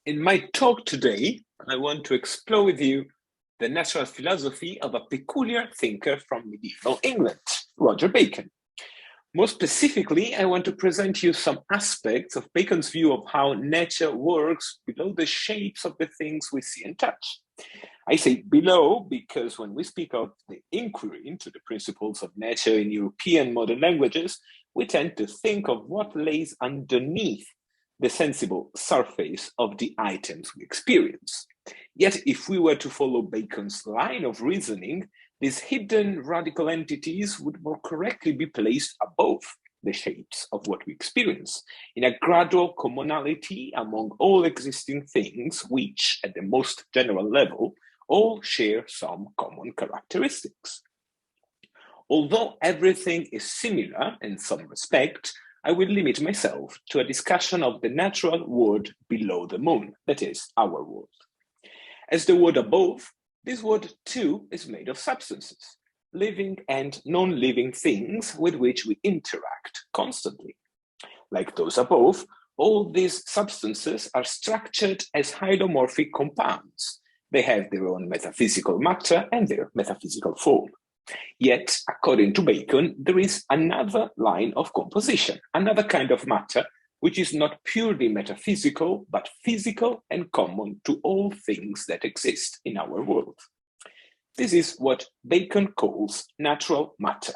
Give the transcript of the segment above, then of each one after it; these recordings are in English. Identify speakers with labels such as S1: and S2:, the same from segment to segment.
S1: In my talk today, I want to explore with you the natural philosophy of a peculiar thinker from medieval England, Roger Bacon. More specifically, I want to present you some aspects of Bacon's view of how nature works below the shapes of the things we see and touch. I say below because when we speak of the inquiry into the principles of nature in European modern languages, we tend to think of what lays underneath the sensible surface of the items we experience. Yet, if we were to follow Bacon's line of reasoning, these hidden radical entities would more correctly be placed above the shapes of what we experience, in a gradual commonality among all existing things, which, at the most general level, all share some common characteristics. Although everything is similar in some respect, I will limit myself to a discussion of the natural world below the moon, that is, our world. As the world above, this world too is made of substances, living and non-living things with which we interact constantly. Like those above, all these substances are structured as hydromorphic compounds. They have their own metaphysical matter and their metaphysical form. Yet, according to Bacon, there is another line of composition, another kind of matter, which is not purely metaphysical, but physical and common to all things that exist in our world. This is what Bacon calls natural matter.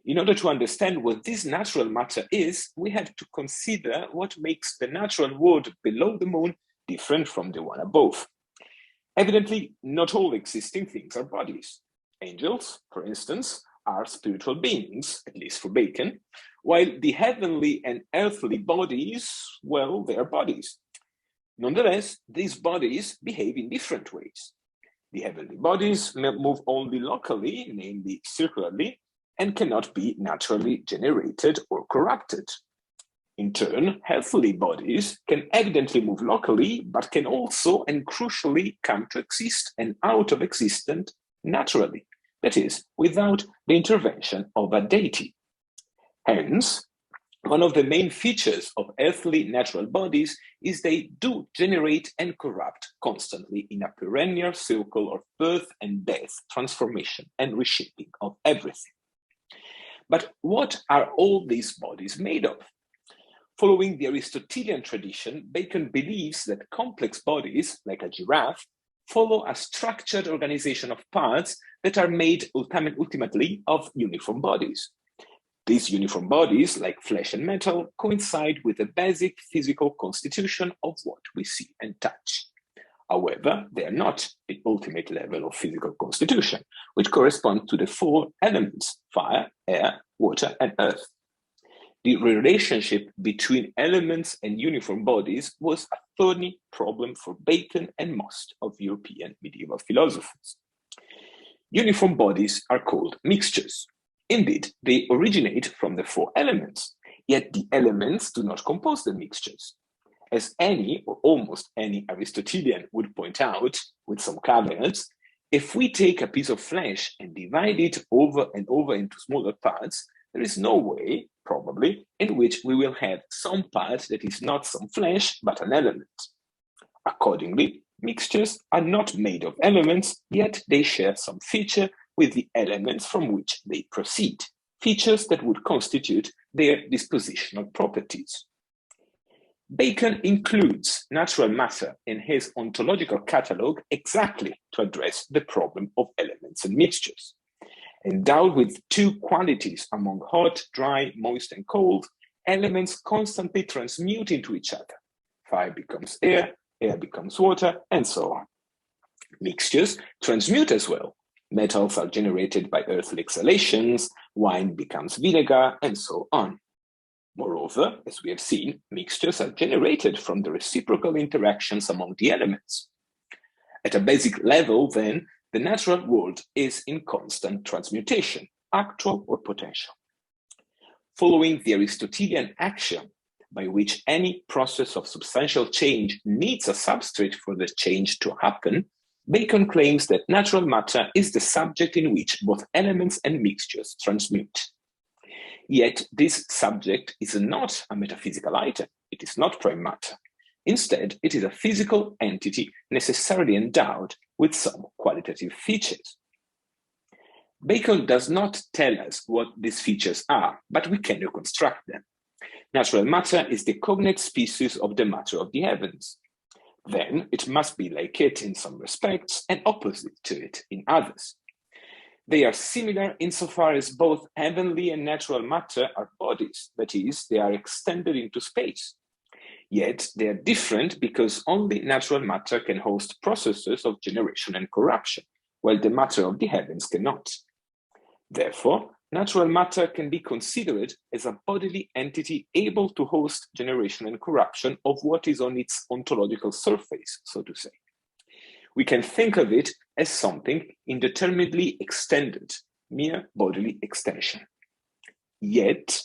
S1: In order to understand what this natural matter is, we have to consider what makes the natural world below the moon different from the one above. Evidently, not all existing things are bodies. Angels, for instance, are spiritual beings, at least for Bacon, while the heavenly and earthly bodies, well, they are bodies. Nonetheless, these bodies behave in different ways. The heavenly bodies move only locally, namely circularly, and cannot be naturally generated or corrupted. In turn, earthly bodies can evidently move locally, but can also and crucially come to exist and out of existence naturally, that is, without the intervention of a deity. Hence, one of the main features of earthly natural bodies is they do generate and corrupt constantly in a perennial circle of birth and death, transformation and reshaping of everything. But what are all these bodies made of? Following the Aristotelian tradition, Bacon believes that complex bodies, like a giraffe, follow a structured organization of parts that are made ultimately of uniform bodies. These uniform bodies, like flesh and metal, coincide with the basic physical constitution of what we see and touch. However, they are not the ultimate level of physical constitution, which correspond to the four elements: fire, air, water, and earth. The relationship between elements and uniform bodies was a thorny problem for Bacon and most of European medieval philosophers. Uniform bodies are called mixtures. Indeed, they originate from the four elements, yet the elements do not compose the mixtures. As any or almost any Aristotelian would point out, with some caveats, if we take a piece of flesh and divide it over and over into smaller parts, there is no way, probably, in which we will have some part that is not some flesh, but an element. Accordingly, mixtures are not made of elements, yet they share some feature with the elements from which they proceed, features that would constitute their dispositional properties. Bacon includes natural matter in his ontological catalogue exactly to address the problem of elements and mixtures. Endowed with two qualities among hot, dry, moist, and cold, elements constantly transmute into each other. Fire becomes air, air becomes water, and so on. Mixtures transmute as well. Metals are generated by earthly exhalations, wine becomes vinegar, and so on. Moreover, as we have seen, mixtures are generated from the reciprocal interactions among the elements. At a basic level, then, the natural world is in constant transmutation, actual or potential. Following the Aristotelian axiom, by which any process of substantial change needs a substrate for the change to happen, Bacon claims that natural matter is the subject in which both elements and mixtures transmute. Yet this subject is not a metaphysical item, it is not prime matter. Instead, it is a physical entity necessarily endowed with some qualitative features. Bacon does not tell us what these features are, but we can reconstruct them. Natural matter is the cognate species of the matter of the heavens. Then it must be like it in some respects and opposite to it in others. They are similar insofar as both heavenly and natural matter are bodies, that is, they are extended into space. Yet they are different because only natural matter can host processes of generation and corruption, while the matter of the heavens cannot. Therefore, natural matter can be considered as a bodily entity able to host generation and corruption of what is on its ontological surface, so to say. We can think of it as something indeterminately extended, mere bodily extension. Yet,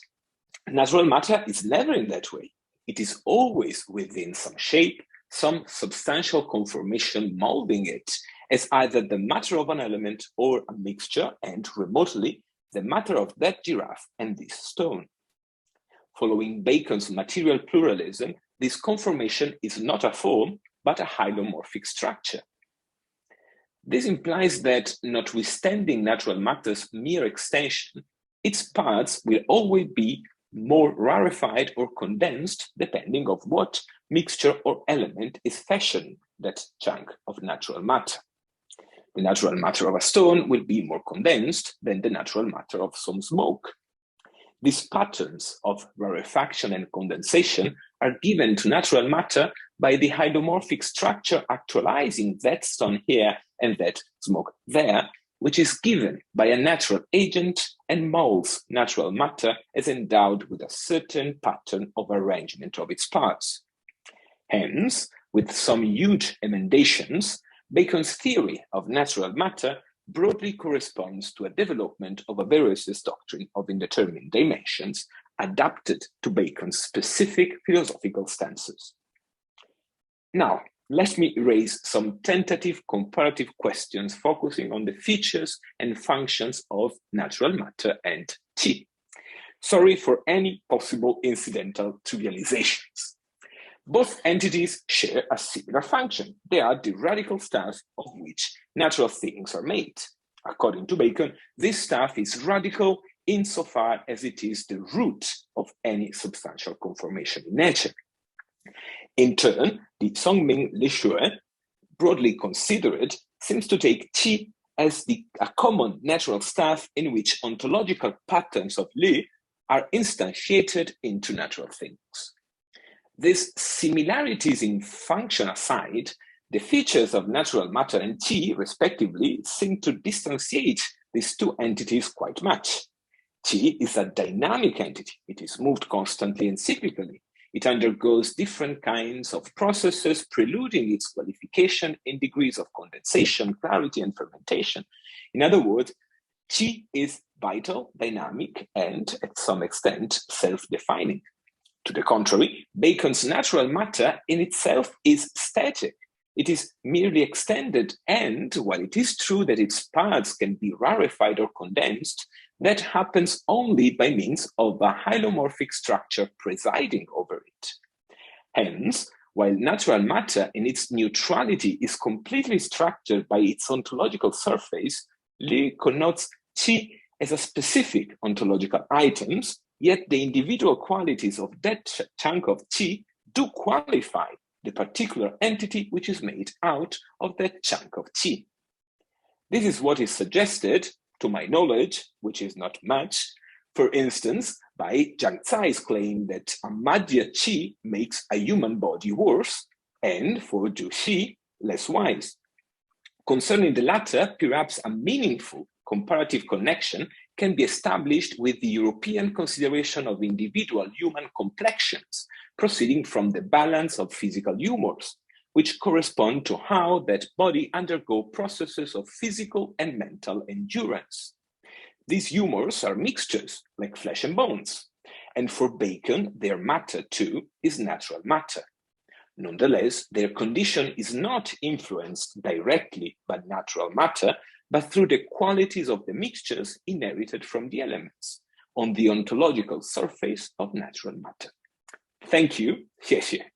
S1: natural matter is never in that way. It is always within some shape, some substantial conformation molding it as either the matter of an element or a mixture, and remotely, the matter of that giraffe and this stone. Following Bacon's material pluralism, this conformation is not a form, but a hylomorphic structure. This implies that, notwithstanding natural matter's mere extension, its parts will always be more rarefied or condensed depending on what mixture or element is fashioning that chunk of natural matter. The natural matter of a stone will be more condensed than the natural matter of some smoke. These patterns of rarefaction and condensation are given to natural matter by the hylomorphic structure actualizing that stone here and that smoke there, which is given by a natural agent and molds natural matter as endowed with a certain pattern of arrangement of its parts. Hence, with some huge emendations, Bacon's theory of natural matter broadly corresponds to a development of a Berez's doctrine of indeterminate dimensions adapted to Bacon's specific philosophical stances. Now, let me raise some tentative comparative questions focusing on the features and functions of natural matter and T. Sorry for any possible incidental trivializations. Both entities share a similar function. They are the radical stuff of which natural things are made. According to Bacon, this stuff is radical insofar as it is the root of any substantial conformation in nature. In turn, the宋明理学, broadly considered, seems to take Qi as a common natural stuff in which ontological patterns of Li are instantiated into natural things. These similarities in function aside, the features of natural matter and Qi, respectively, seem to distantiate these two entities quite much. Qi is a dynamic entity. It is moved constantly and cyclically. It undergoes different kinds of processes, preluding its qualification in degrees of condensation, clarity, and fermentation. In other words, Qi is vital, dynamic, and, at some extent, self-defining. To the contrary, Bacon's natural matter in itself is static. It is merely extended, and while it is true that its parts can be rarefied or condensed, that happens only by means of a hylomorphic structure presiding over it. Hence, while natural matter in its neutrality is completely structured by its ontological surface, Li connotes Qi as a specific ontological items, yet the individual qualities of that chunk of Qi do qualify the particular entity which is made out of that chunk of Qi. This is what is suggested, to my knowledge, which is not much, for instance, by Zhang Cai's claim that a Madhya Qi makes a human body worse, and for Zhu Xi, less wise. Concerning the latter, perhaps a meaningful comparative connection can be established with the European consideration of individual human complexions, proceeding from the balance of physical humors, which correspond to how that body undergo processes of physical and mental endurance. These humors are mixtures, like flesh and bones, and for Bacon, their matter too is natural matter. Nonetheless, their condition is not influenced directly by natural matter, but through the qualities of the mixtures inherited from the elements on the ontological surface of natural matter. Thank you. 谢谢。